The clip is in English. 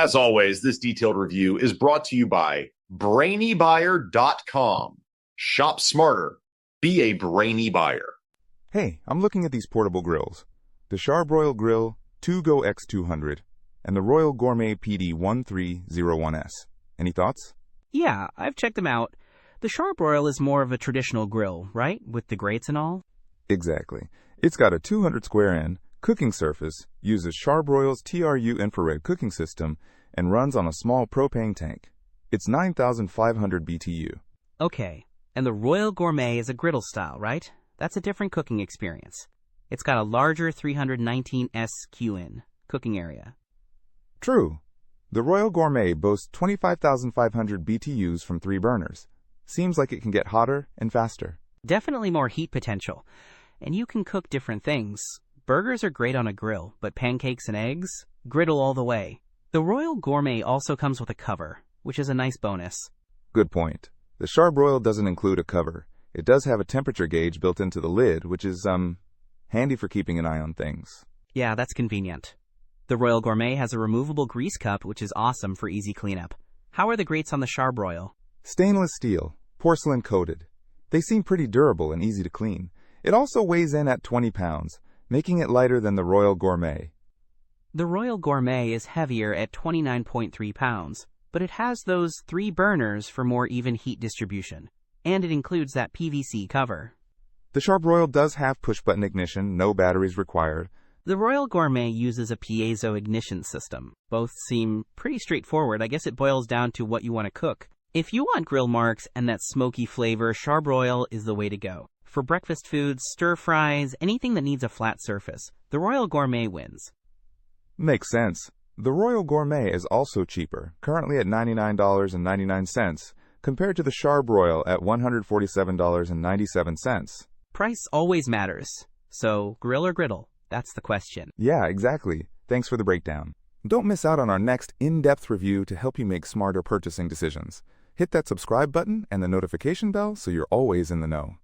As always, this detailed review is brought to you by BrainyBuyer.com. Shop smarter. Be a brainy buyer. Hey, I'm looking at these portable grills. The Charbroil Grill2Go X200 and the Royal Gourmet PD1301S. Any thoughts? Yeah, I've checked them out. The char-broil is more of a traditional grill, right? With the grates and all? Exactly. It's got a 200 square N cooking surface, uses Charbroil's TRU infrared cooking system, and runs on a small propane tank. It's 9,500 BTU. Okay, and the Royal Gourmet is a griddle style, right? That's a different cooking experience. It's got a larger 319S QN cooking area. True. The Royal Gourmet boasts 25,500 BTUs from 3 burners. Seems like it can get hotter and faster. Definitely more heat potential. And you can cook different things. Burgers are great on a grill, but pancakes and eggs? Griddle all the way. The Royal Gourmet also comes with a cover, which is a nice bonus. Good point. The Charbroil doesn't include a cover. It does have a temperature gauge built into the lid, which is, handy for keeping an eye on things. Yeah, that's convenient. The Royal Gourmet has a removable grease cup, which is awesome for easy cleanup. How are the grates on the Charbroil? Stainless steel, porcelain coated. They seem pretty durable and easy to clean. It also weighs in at 20 pounds, making it lighter than the Royal Gourmet. The Royal Gourmet is heavier at 29.3 pounds, but it has those 3 burners for more even heat distribution. And it includes that PVC cover. The Charbroil does have push-button ignition, no batteries required. The Royal Gourmet uses a piezo ignition system. Both seem pretty straightforward. I guess it boils down to what you want to cook. If you want grill marks and that smoky flavor, Charbroil is the way to go. For breakfast foods, stir-fries, anything that needs a flat surface, the Royal Gourmet wins. Makes sense. The Royal Gourmet is also cheaper, currently at $99.99, compared to the Charbroil at $147.97. Price always matters. So, grill or griddle? That's the question. Yeah, exactly. Thanks for the breakdown. Don't miss out on our next in-depth review to help you make smarter purchasing decisions. Hit that subscribe button and the notification bell so you're always in the know.